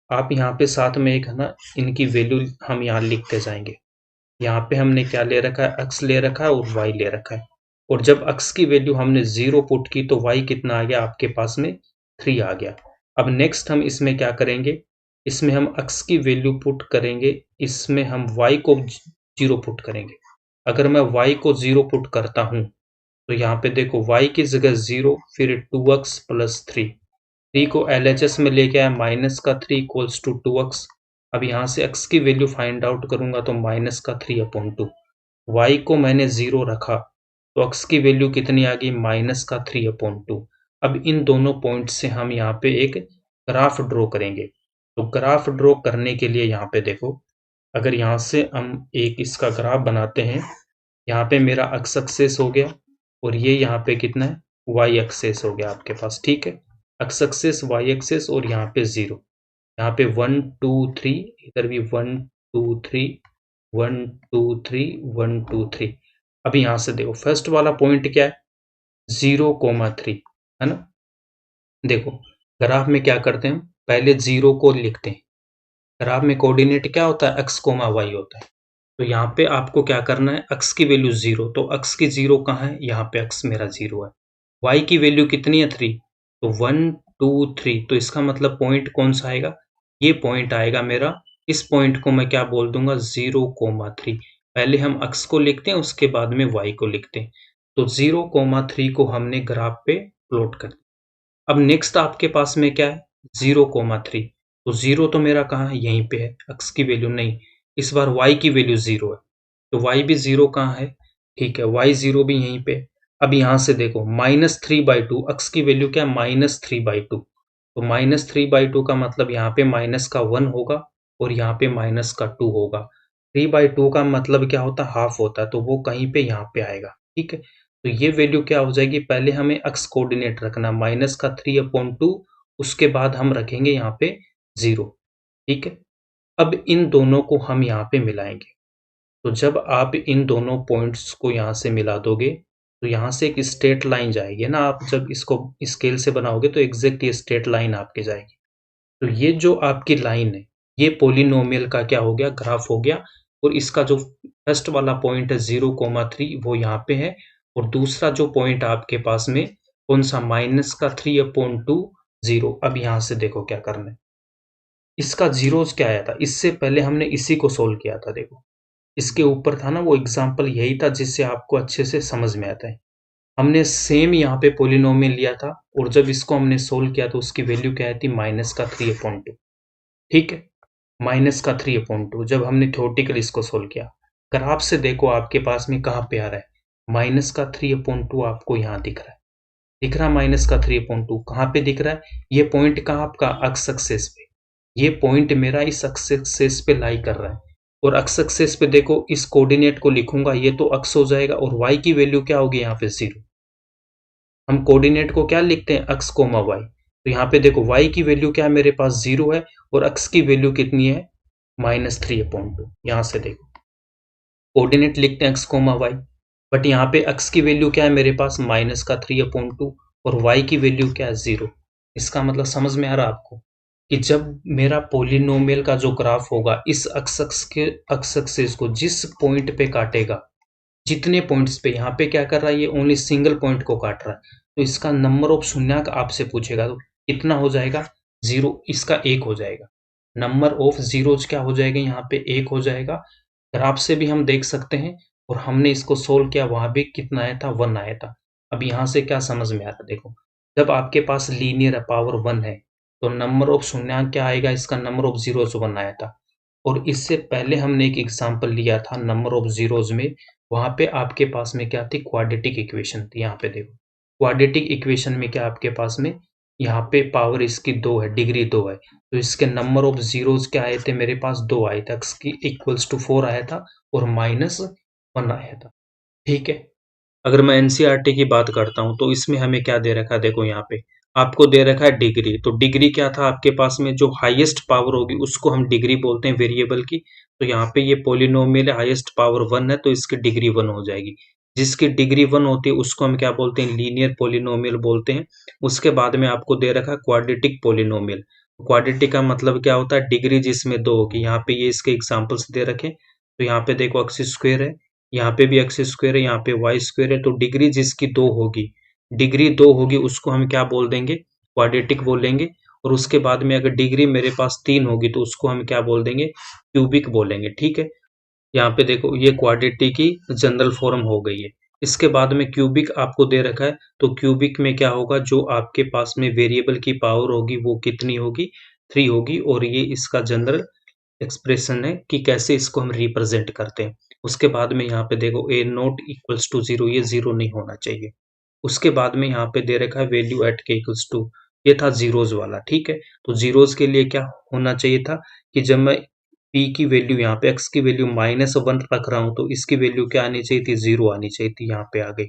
आप यहाँ पे साथ में एक है ना इनकी वैल्यू हम यहाँ लिखते जाएंगे। यहाँ पे हमने क्या ले रखा है x ले रखा है और y ले रखा है और जब x की वैल्यू हमने 0 पुट की तो y कितना आ गया आपके पास में 3 आ गया। अब नेक्स्ट हम इसमें क्या करेंगे इसमें हम x की वैल्यू पुट करेंगे इसमें हम y को 0 पुट करेंगे। अगर मैं y को 0 पुट करता हूं तो यहाँ पे देखो y की जगह 0 फिर 2x+3 3 को LHS में लेके आया -3 इक्वल्स टू 2x। अब यहाँ से x की वैल्यू फाइंड आउट करूंगा तो -3/2 y को मैंने 0 रखा तो x की वैल्यू कितनी आ गई -3/2। अब इन दोनों पॉइंट से हम यहाँ पे एक ग्राफ ड्रॉ करेंगे। तो ग्राफ ड्रॉ करने के लिए यहाँ पे देखो अगर यहाँ से हम एक इसका ग्राफ बनाते हैं यहाँ पे मेरा x एक्सेस हो गया और ये यहाँ पे कितना है y एक्सेस हो गया आपके पास। ठीक है x एक्सेस y एक्सेस और यहाँ पे 0 यहाँ पे 1 2 3 इधर भी 1 2 3 1 2 3 1 2 3। अब यहाँ से देखो फर्स्ट वाला पॉइंट क्या है 0,3 है ना। देखो ग्राफ में क्या करते हैं पहले 0 को लिखते हैं। ग्राफ में कोऑर्डिनेट क्या होता है x, y होता है। तो यहाँ पे आपको क्या करना है x की वैल्यू 0 तो x की 0 कहाँ है यहाँ पे x मेरा 0 है। y की वैल्यू कितनी है 3 तो 1 2 3 तो इसका मतलब पॉइंट कौन सा आएगा ये पॉइंट आएगा मेरा। इस पॉइंट को मैं क्या बोल दूंगा 0,3। पहले हम x को लिखते हैं उसके बाद में y को लिखते हैं। तो 0,3 को हमने ग्राफ पे प्लॉट कर अब नेक्स्ट आपके पास में क्या है 0,3, तो 0 तो मेरा कहाँ है यहीं पे है, x की वैल्यू नहीं, इस बार y की वैल्यू 0 है, तो y भी 0 कहाँ है, ठीक है y 0 भी यहीं पे। अब यहाँ से देखो -3/2, x की वैल्यू क्या है -3/2, तो -3/2 का मतलब यहाँ पे माइनस का 1 होगा और यहाँ पे माइनस का 2 होगा। 3/2 का मतलब क्या होता है हाफ होता है, तो वो कहीं पे यहाँ पे आएगा, ठीक है। तो ये वैल्यू क्या हो जाएगी, पहले हमें x कोऑर्डिनेट रखना माइनस का 3/2, उसके बाद हम रखेंगे यहाँ पे 0, ठीक है। अब इन दोनों को हम यहाँ पे मिलाएंगे, तो जब आप इन दोनों पॉइंट्स को यहाँ से मिला दोगे तो यहाँ से एक स्ट्रेट लाइन जाएगी ना, आप जब इसको स्केल से बनाओगे तो एग्जैक्ट ये स्ट्रेट लाइन आपके जाएगी। तो ये जो आपकी लाइन है ये पोलिनोमियल का क्या हो गया ग्राफ हो गया, और इसका जो फर्स्ट वाला पॉइंट है 0,3 वो यहाँ पे है, और दूसरा जो पॉइंट आपके पास में कौन सा माइनस का 3/2 0। अब यहाँ से देखो क्या करना है, इसका जीरोस क्या आया था, इससे पहले हमने इसी को सोल्व किया था, देखो इसके ऊपर था ना वो एग्जाम्पल यही था जिससे आपको अच्छे से समझ में आता है। हमने सेम यहाँ पे पोलिनोमियल लिया था और जब इसको हमने सोल्व किया तो उसकी वैल्यू क्या आई थी माइनस का 3/2, ठीक है, माइनस का 3/2 जब हमने थ्योरेटिकल इसको सोल्व किया। ग्राफ से देखो आपके पास में कहाँ पे आ रहा है, माइनस का 3/2 आपको यहाँ दिख रहा है, दिख रहा है माइनस का 3/2 कहाँ पे दिख रहा है, ये पॉइंट कहाँ आपका एक्स एक्सिस पे, ये पॉइंट मेरा इस एक्स एक्सिस पे लाई कर रहा है, और एक्स एक्सिस पे देखो इस कोऑर्डिनेट को लिखूंगा ये तो एक्स हो जाएगा और वाई की वैल्यू क्या होगी यहाँ पे 0। हम कोऑर्डिनेट को क्या लिखते हैं एक्स कोमा वाई, तो यहाँ पे देखो वाई की वैल्यू क्या है मेरे पास 0 है और एक्स की वैल्यू कितनी है -3/2। यहाँ से देखो कोऑर्डिनेट लिखते हैं एक्स कोमा वाई, बट यहाँ पे एक्स की वैल्यू क्या है मेरे पास माइनस का 3/2 और वाई की वैल्यू क्या है 0। इसका मतलब समझ में आ रहा है आपको कि जब मेरा पोलिनोमियल का जो ग्राफ होगा इस एक्स एक्सिस को जिस पॉइंट पे काटेगा, जितने पॉइंट्स पे यहाँ पे क्या कर रहा है ये ओनली सिंगल पॉइंट को काट रहा है, तो इसका नंबर ऑफ शून्यक आपसे पूछेगा तो कितना हो जाएगा 0, इसका 1 हो जाएगा, नंबर ऑफ जीरोज क्या हो जाएगा यहाँ पे 1 हो जाएगा। ग्राफ से भी हम देख सकते हैं, और हमने इसको सोल्व किया वहां भी कितना आया था 1 आया था। अब यहाँ से क्या समझ में आ रहा है, देखो जब आपके पास लीनियर पावर 1 है तो नंबर ऑफ शून्यक क्या आएगा, इसका नंबर ऑफ जीरोज 1 आया था। और इससे पहले हमने एक एग्जाम्पल लिया था नंबर ऑफ जीरोज में, वहां पे आपके पास में क्या थी क्वाड्रेटिक इक्वेशन थी। यहाँ पे देखो क्वाड्रेटिक इक्वेशन में क्या आपके पास में यहाँ पे पावर इसकी 2 है, डिग्री 2 है, तो इसके नंबर ऑफ जीरोज क्या आए थे मेरे पास 2 आए थे, एक्स की इक्वल्स टू 4 आया था और -1 आया था, ठीक है। अगर मैं एनसीईआरटी की बात करता हूँ तो इसमें हमें क्या दे रखा है, देखो यहाँ पे आपको दे रखा है डिग्री, तो डिग्री क्या था आपके पास में जो हाईएस्ट पावर होगी उसको हम डिग्री बोलते हैं वेरिएबल की, तो यहाँ पे ये पोलिनोमियल हाईएस्ट पावर 1 है तो इसकी डिग्री 1 हो जाएगी, जिसकी डिग्री 1 होती है उसको हम क्या बोलते हैं लीनियर पोलिनोमियल बोलते हैं। उसके बाद में आपको दे रखा है क्वाड्रेटिक पोलिनोमियल, क्वाड्रेटिक का मतलब क्या होता है डिग्री जिसमें 2 होगी, यहाँ पे ये इसके एग्जाम्पल्स दे रखे, तो यहाँ पे देखो एक्स स्क्वायर है, यहाँ पे भी एक्स स्क्वायर है, यहाँ पे वाई स्क्वायर है, तो डिग्री जिसकी 2 होगी, डिग्री 2 होगी उसको हम क्या बोल देंगे क्वाड्रेटिक बोलेंगे, और उसके बाद में अगर डिग्री मेरे पास 3 होगी तो उसको हम क्या बोल देंगे क्यूबिक बोलेंगे, ठीक है। यहाँ पे देखो ये क्वाड्रेटिक की जनरल फॉर्म हो गई है। इसके बाद में क्यूबिक आपको दे रखा है, तो क्यूबिक में क्या होगा जो आपके पास में वेरिएबल की पावर होगी वो कितनी होगी 3 होगी, और ये इसका जनरल एक्सप्रेशन है कि कैसे इसको हम रिप्रेजेंट करते हैं। उसके बाद में यहाँ पे देखो ए नॉट इक्वल्स टू 0, ये 0 नहीं होना चाहिए। उसके बाद में यहाँ पे दे रखा है वैल्यू एट के इक्वल्स टू, ये था जीरोज वाला, ठीक है। तो जीरोज के लिए क्या होना चाहिए था कि जब मैं पी की वैल्यू यहाँ पे एक्स की वैल्यू -1 रख रहा हूँ तो इसकी वैल्यू क्या आनी चाहिए थी 0 आनी चाहिए थी, यहाँ पे आ गई,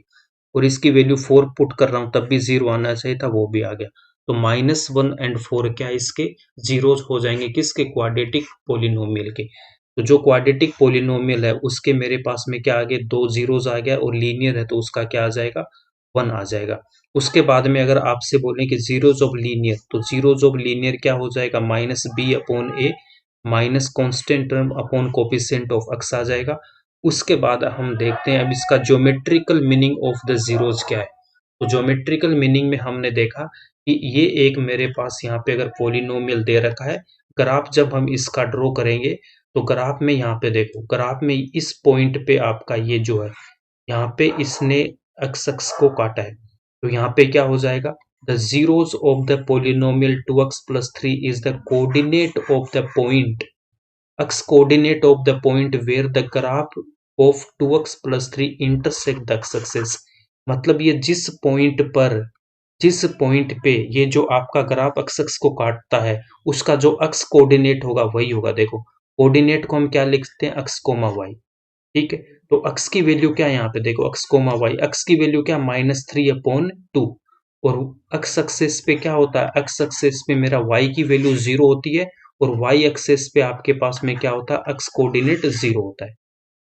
और इसकी वैल्यू 4 पुट कर रहा हूँ तब भी 0 आना चाहिए था, वो भी आ गया। तो -1 एंड 4 क्या इसके जीरोज हो जाएंगे किसके क्वाड्रेटिक पोलिनोमियल के। तो जो क्वाड्रेटिक पोलिनोमियल है उसके मेरे पास में क्या आ गया 2 जीरोज आ गया, और लीनियर है तो उसका क्या आ जाएगा 1 आ जाएगा। उसके बाद में अगर आपसे बोलें कि जीरोज ऑफ लीनियर, तो जीरोज ऑफ लीनियर क्या हो जाएगा -b/a minus constant term upon coefficient of x आ जाएगा। उसके बाद हम देखते हैं अब इसका geometrical meaning of the zeros क्या है। तो ज्योमेट्रिकल मीनिंग में हमने देखा कि ये एक मेरे पास यहाँ पे अगर पोलिनोमियल दे रखा है, ग्राफ जब हम इसका ड्रॉ करेंगे तो ग्राफ में यहाँ पे देखो ग्राफ में इस पॉइंट पे आपका ये जो है यहाँ पे इसने एक्स एक्स को काटा है, तो यहाँ पे क्या हो जाएगा The zeros of the polynomial 2x plus 3 is the coordinate of the point, x coordinate of the point where the graph of 2x plus 3 intersect the x-axis। मतलब ये जिस पॉइंट पे ये जो आपका ग्राफ x को काटता है उसका जो x कोऑर्डिनेट होगा वही होगा। देखो कोऑर्डिनेट को हम क्या लिखते हैं, x कोमा y, ठीक है। तो x की वैल्यू क्या है यहाँ पे, देखो x कोमा y, x की वैल्यू क्या, -3/2। और x एक्सिस पे क्या होता है, x एक्सिस पे मेरा y की वैल्यू 0 होती है और y एक्सिस पे आपके पास में क्या होता है, x कोऑर्डिनेट 0 होता है,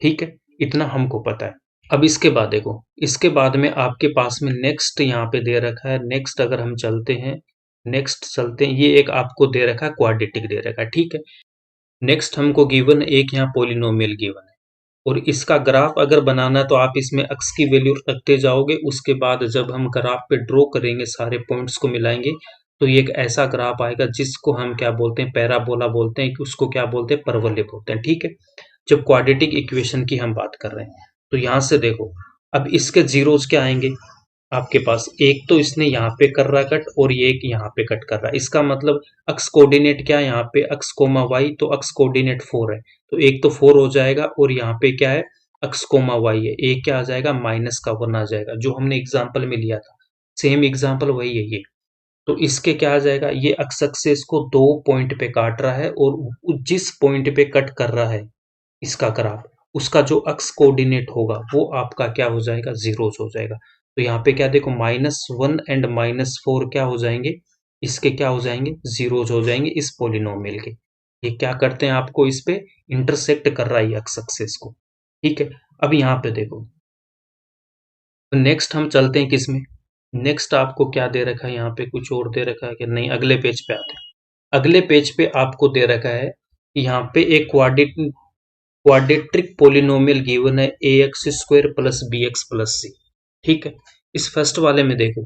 ठीक है। इतना हमको पता है। अब इसके बाद देखो, इसके बाद में आपके पास में नेक्स्ट यहाँ पे दे रखा है। नेक्स्ट अगर हम चलते हैं, नेक्स्ट चलते हैं, ये एक आपको दे रखा है, क्वाड्रेटिक दे रखा है, ठीक है। नेक्स्ट हमको गिवन एक यहाँ पोलिनोमियल गिवन है और इसका ग्राफ अगर बनाना है तो आप इसमें x की वैल्यू रखते जाओगे। उसके बाद जब हम ग्राफ पे ड्रॉ करेंगे, सारे पॉइंट्स को मिलाएंगे तो ये एक ऐसा ग्राफ आएगा जिसको हम क्या बोलते हैं, पैराबोला बोलते हैं, कि उसको क्या बोलते हैं, परवलय बोलते हैं, ठीक है। जब क्वाड्रेटिक इक्वेशन की हम बात कर रहे हैं तो यहां से देखो, अब इसके जीरोस क्या आएंगे आपके पास, एक तो इसने यहाँ पे कर रहा है कट और ये एक यहाँ पे कट कर रहा है। इसका मतलब अक्स कोऑर्डिनेट क्या है यहाँ पे, अक्स कोमा वाई, तो अक्स कोऑर्डिनेट 4 है, तो एक तो 4 हो जाएगा और यहाँ पे क्या है, अक्स कोमा वाई है, एक क्या आ जाएगा, -1 आ जाएगा, जो हमने एग्जाम्पल में लिया था। सेम एग्जाम्पल वही है ये। तो इसके क्या आ जाएगा, ये अक्स एक्सिस को 2 पॉइंट पे काट रहा है और जिस पॉइंट पे कट कर रहा है इसका ग्राफ, उसका जो अक्स कोऑर्डिनेट होगा वो आपका क्या हो जाएगा, जीरोस हो जाएगा। तो यहाँ पे क्या देखो, -1 एंड -4 क्या हो जाएंगे, इसके क्या हो जाएंगे, जीरोस हो जाएंगे इस पोलिनोमियल के। ये क्या करते हैं, आपको इस पे इंटरसेक्ट कर रहा है एक्स एक्सिस को, ठीक है। अब यहाँ पे देखो, नेक्स्ट हम चलते हैं किसमें, नेक्स्ट आपको क्या दे रखा है, यहाँ पे कुछ और दे रखा है कि नहीं, अगले पेज पे आते हैं। अगले पेज पे आपको दे रखा है, यहाँ पे एक क्वाड्रेटिक पोलिनोमियल गिवन है ax² plus bx plus c, ठीक है। इस फर्स्ट वाले में देखो,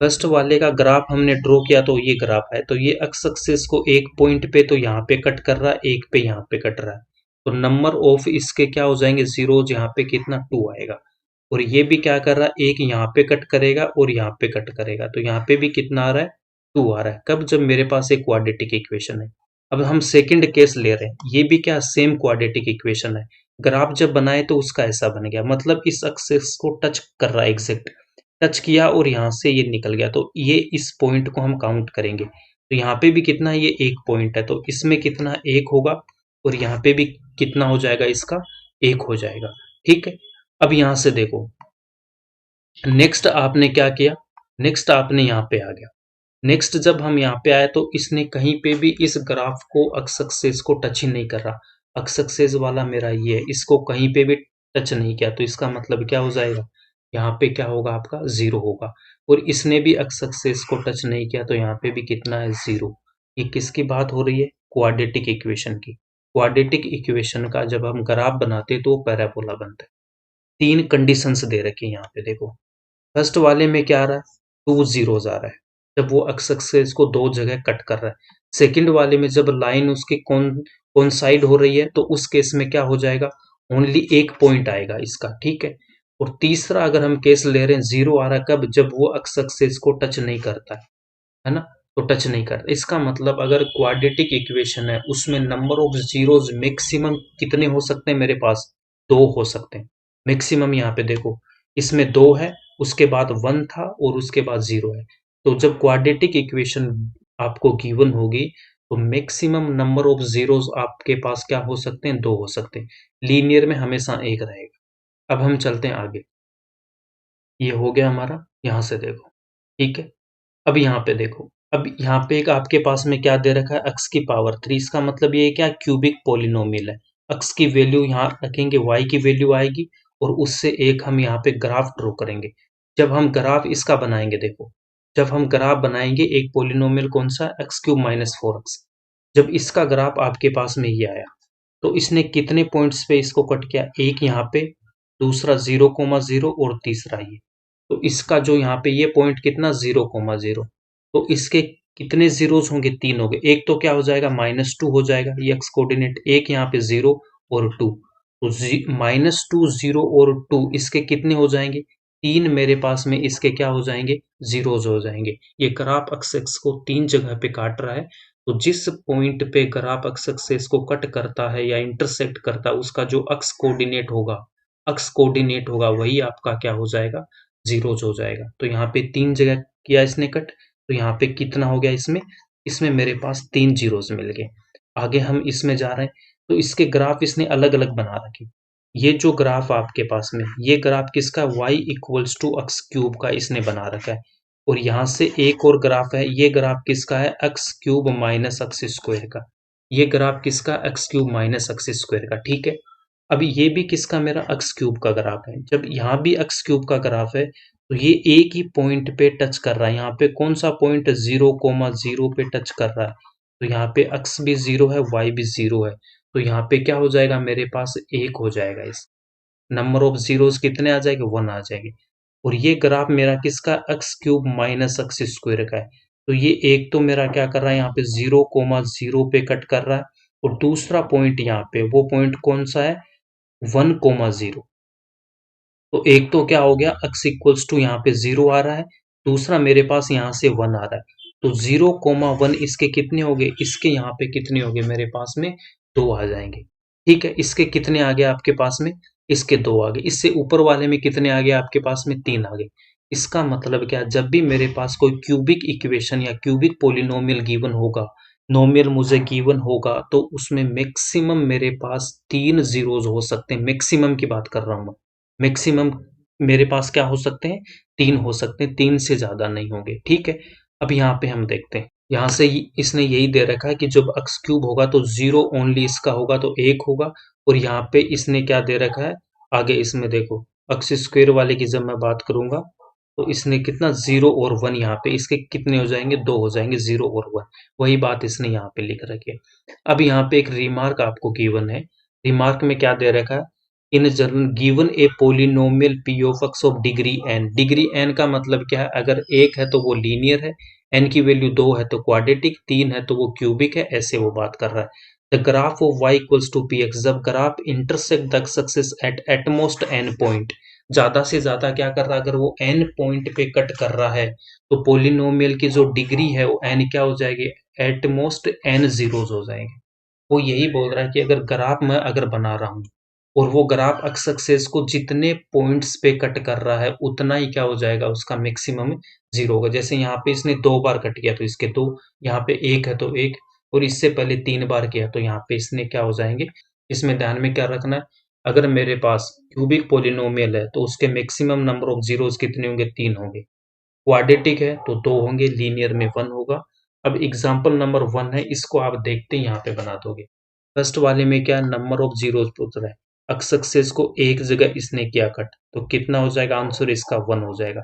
फर्स्ट वाले का ग्राफ हमने ड्रॉ किया तो ये ग्राफ है, तो ये एक्स एक्सिस को एक पॉइंट पे तो यहाँ पे कट कर रहा है, एक पे यहाँ पे कट रहा है, तो नंबर ऑफ इसके क्या हो जाएंगे, जीरोज, यहाँ पे कितना 2 आएगा। और ये भी क्या कर रहा है, एक यहाँ पे कट करेगा और यहाँ पे कट करेगा, तो यहाँ पे भी कितना आ रहा है, 2 आ रहा है। कब, जब मेरे पास एक क्वाड्रेटिक इक्वेशन है। अब हम सेकंड केस ले रहे हैं, ये भी क्या सेम क्वाड्रेटिक इक्वेशन है। ग्राफ जब बनाए तो उसका ऐसा बन गया, मतलब इस एक्सिस को टच कर रहा है, एग्जैक्ट टच किया और यहाँ से ये निकल गया, तो ये इस पॉइंट को हम काउंट करेंगे। तो यहाँ पे भी कितना, ये एक पॉइंट है, तो इसमें कितना, एक होगा, और यहाँ पे भी कितना हो जाएगा, इसका एक हो जाएगा, ठीक है। अब यहाँ से देखो, नेक्स्ट आपने क्या किया, नेक्स्ट आपने यहाँ पे आ गया। नेक्स्ट जब हम यहाँ पे आए तो इसने कहीं पे भी इस ग्राफ को एक्स एक्सिस को टच ही नहीं कर रहा। एक्स एक्सिस वाला मेरा ये है, इसको कहीं पे भी टच नहीं किया, तो इसका मतलब क्या हो जाएगा, यहाँ पे क्या होगा, आपका 0 होगा। और इसने भी एक्स एक्सिस को टच नहीं किया, तो यहाँ पे भी कितना है, 0। ये किसकी बात हो रही है, क्वाड्रेटिक इक्वेशन की। क्वाड्रेटिक इक्वेशन का जब हम ग्राफ बनाते तो वो पैराबोला बनता है। 3 कंडीशंस दे रखी है यहाँ पे देखो। फर्स्ट वाले में क्या आ रहा है, 2 जीरोस आ रहा है, जब वो एक्स एक्सिस को 2 जगह कट कर रहा है। सेकंड वाले में जब लाइन उसकी कौन साइड हो रही है तो उस केस में क्या हो जाएगा, ओनली एक पॉइंट आएगा इसका, ठीक है। और तीसरा अगर हम केस ले रहे हैं, 0 आ रहा है कब, जब वो एक्स एक्सिस को टच नहीं करता है ना, तो टच नहीं करता। इसका मतलब अगर क्वाड्रेटिक इक्वेशन है उसमें नंबर ऑफ जीरोस मैक्सिमम कितने हो सकते हैं, मेरे पास 2 हो सकते हैं मैक्सिमम। यहाँ पे देखो, इसमें 2 है, उसके बाद 1 था और उसके बाद 0 है। तो जब क्वाड्रेटिक इक्वेशन आपको गिवन होगी तो मैक्सिमम नंबर ऑफ जीरोस आपके पास क्या हो सकते हैं, 2 हो सकते हैं। लीनियर में हमेशा एक रहेगा। अब हम चलते हैं आगे, ये हो गया हमारा, यहाँ से देखो, ठीक है। अब यहाँ पे देखो, अब यहाँ पे एक आपके पास में क्या दे रखा है, x की पावर 3, इसका मतलब ये क्या, क्यूबिक पोलिनोमियल है। x की वैल्यू यहाँ रखेंगे, y की वैल्यू आएगी और उससे एक हम यहाँ पे ग्राफ ड्रॉ करेंगे। जब हम ग्राफ इसका बनाएंगे, देखो जब हम ग्राफ बनाएंगे एक पोलिनोमियल कौन सा, x³ - 4x, जब इसका ग्राफ आपके पास में ये आया तो इसने कितने पॉइंट्स पे इसको कट किया, एक यहाँ पे, दूसरा 0,0 और तीसरा ये। तो इसका जो यहाँ पे ये पॉइंट कितना, 0,0, तो इसके कितने जीरोस होंगे, 3 हो गए। एक तो क्या हो जाएगा, -2 हो जाएगा, ये एक्स कोऑर्डिनेट, एक यहाँ पे 0 और 2, तो -2, 0 और 2 इसके कितने हो जाएंगे, 3 मेरे पास में इसके क्या हो जाएंगे, जीरोज हो जाएंगे। ये ग्राफ एक्सिस को 3 जगह पे काट रहा है, तो जिस पॉइंट पे ग्राफ एक्सिस को कट करता है या इंटरसेक्ट करता है, उसका जो अक्स कोऑर्डिनेट होगा वही आपका क्या हो जाएगा, जीरोज हो जाएगा। तो यहाँ पे 3 जगह किया इसने कट, तो यहाँ पे कितना हो गया इसमें, इसमें मेरे पास 3 जीरोज मिल गए। आगे हम इसमें जा रहे हैं, तो इसके ग्राफ इसने अलग अलग बना रखे। ये जो ग्राफ आपके पास में, ये ग्राफ किसका, y equals to x cube का इसने बना रखा है। और यहाँ से एक और ग्राफ है, ये ग्राफ किसका है, x cube minus x square का। ये ग्राफ किसका, x cube minus x square का, ठीक है। अब ये भी किसका, मेरा एक्स क्यूब का ग्राफ है। जब यहाँ भी एक्स क्यूब का ग्राफ है, तो ये एक ही पॉइंट पे टच कर रहा है। यहाँ पे कौन सा पॉइंट, 0,0 पे टच कर रहा है। तो यहाँ पे एक्स भी 0 है, वाई भी 0 है। तो यहाँ पे क्या हो जाएगा, मेरे पास 1 हो जाएगा। इस नंबर ऑफ जीरोस कितने आ जाएंगे, 1 आ जाएंगे। और ये ग्राफ मेरा किसका, x cube minus x square का है। तो ये एक तो मेरा क्या कर रहा है, यहाँ पे 0,0 पे कट कर रहा है। और दूसरा पॉइंट यहाँ पे, वो पॉइंट कौन सा है, 1,0। तो एक तो क्या हो गया, x इक्वल्स टू यहाँ पे 0 आ रहा है, दूसरा मेरे पास यहाँ से 1 आ रहा है। तो 0,1 इसके कितने हो गए, इसके यहाँ पे कितने हो गए मेरे पास में, 2 आ जाएंगे। ठीक है, इसके कितने आ गए आपके पास में, इसके 2 आ गए। इससे ऊपर वाले में कितने आ गए आपके पास में, 3 आ गए। इसका मतलब क्या, जब भी मेरे पास कोई क्यूबिक इक्वेशन या क्यूबिक पोलिनोमियल गिवन होगा, नोमियल मुझे गिवन होगा, तो उसमें मैक्सिमम मेरे पास 3 जीरोज हो सकते हैं। मैक्सिमम की बात कर रहा हूं मैं, मैक्सिमम मेरे पास क्या हो सकते हैं, 3 हो सकते हैं, 3 से ज्यादा नहीं होंगे। ठीक है, अब यहाँ पे हम देखते हैं, यहाँ से इसने यही दे रखा है कि जब एक्स क्यूब होगा तो 0 ओनली इसका होगा, तो 1 होगा। और यहाँ पे इसने क्या दे रखा है, आगे इसमें देखो, एक्स स्क्वायर वाले की जब मैं बात करूंगा, तो इसने कितना, 0 और 1, यहाँ पे इसके कितने हो जाएंगे, 2 हो जाएंगे, 0 और 1। वही बात इसने यहाँ पे लिख रखी है। अब यहाँ पे एक रिमार्क आपको गिवन है। रिमार्क में क्या दे रखा है, in general given a polynomial p of x of degree n. Degree n का मतलब क्या है, अगर 1 है तो वो लीनियर है, एन की वैल्यू 2 है तो क्वाड्रेटिक, 3 है तो वो क्यूबिक है, ऐसे वो बात कर रहा है। The graph of y equals to p x, जब graph intersect the x axis at at most n point, ज्यादा से ज्यादा क्या कर रहा है, अगर वो एन पॉइंट पे कट कर रहा है, तो पोलिनोमियल की जो डिग्री है वो एन क्या हो जाएगी, एटमोस्ट एन जीरोज हो जाएंगे। वो यही बोल रहा है कि अगर ग्राफ मैं अगर बना रहा हूं, और वो ग्राफ एक्स एक्सेस को जितने पॉइंट्स पे कट कर रहा है, उतना ही क्या हो जाएगा, उसका मैक्सिमम 0 होगा। जैसे यहाँ पे इसने 2 बार कट किया तो इसके 2, यहाँ पे 1 है तो 1, और इससे पहले 3 बार किया तो यहाँ पे इसने क्या हो जाएंगे। इसमें ध्यान में क्या रखना है, अगर मेरे पास क्यूबिक पोलिनोमियल है तो उसके मैक्सिमम नंबर ऑफ जीरोज कितने होंगे, 3 होंगे। क्वाड्रेटिक है तो 2 होंगे, लीनियर में 1 होगा। अब एग्जाम्पल नंबर 1 है, इसको आप देखते ही यहाँ पे बना दोगे। फर्स्ट वाले में क्या, नंबर ऑफ जीरोज पूछ रहा है, एक्स एक्सिस को एक जगह इसने किया कट, तो कितना हो जाएगा, आंसर इसका 1 हो जाएगा।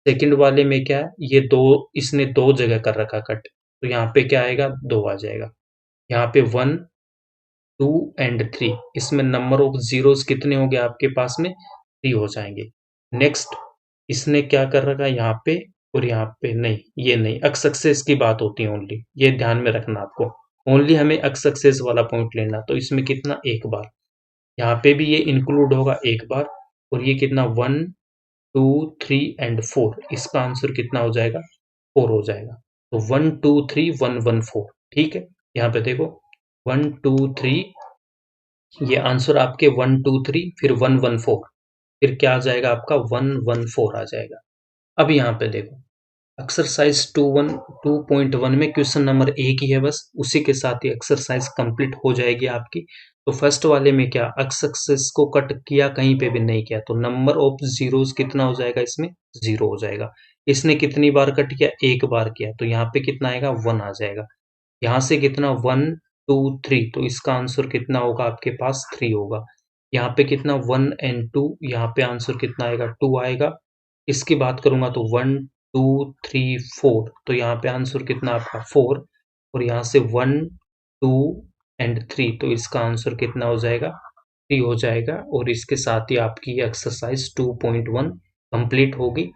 सेकंड वाले में क्या है, ये दो, इसने 2 जगह कर रखा कट, तो यहाँ पे क्या आएगा, 2 आ जाएगा। यहाँ पे 1, 2 एंड 3, इसमें नंबर ऑफ जीरोज कितने होंगे आपके पास में, 3 हो जाएंगे। नेक्स्ट, इसने क्या कर रखा है यहाँ पे, और यहाँ पे नहीं, ये नहीं, एक्स एक्सेस की बात होती है ओनली, ये ध्यान में रखना आपको। ओनली हमें एक्स एक्सेस वाला पॉइंट लेना, तो इसमें कितना, एक बार। यहाँ पे भी ये इंक्लूड होगा एक बार। और ये कितना, 1, 2, 3 एंड 4, इसका आंसर कितना हो जाएगा, 4 हो जाएगा। तो 1, 2, 3, 1, 1, 4। ठीक है, यहाँ पे देखो, 1, 2, 3, ये आंसर आपके 1, 2, 3, फिर 1, 1, 4, फिर क्या आ जाएगा आपका, 1, 1, 4 आ जाएगा। अब यहाँ पे देखो, एक्सरसाइज 2.1 में क्वेश्चन नंबर एक ही है, बस उसी के साथ ही एक्सरसाइज कंप्लीट हो जाएगी आपकी। तो फर्स्ट वाले में क्या, एक्स एक्सिस को कट किया, कहीं पे भी नहीं किया, तो नंबर ऑफ जीरोज कितना हो जाएगा, इसमें 0 हो जाएगा। इसने कितनी बार कट किया, एक बार किया, तो यहाँ पे कितना आएगा, 1 आ जाएगा। यहाँ से कितना, 1, 2, 3, तो इसका आंसर कितना होगा आपके पास, 3 होगा। यहाँ पे कितना, 1 एंड 2, यहाँ पे आंसर कितना आएगा, 2 आएगा। इसकी बात करूंगा तो 1, 2, 3, 4, तो यहाँ पे आंसर कितना आपका, 4। और यहाँ से 1, 2 एंड 3, तो इसका आंसर कितना हो जाएगा, 3 हो जाएगा। और इसके साथ ही आपकी एक्सरसाइज 2.1 कंप्लीट होगी।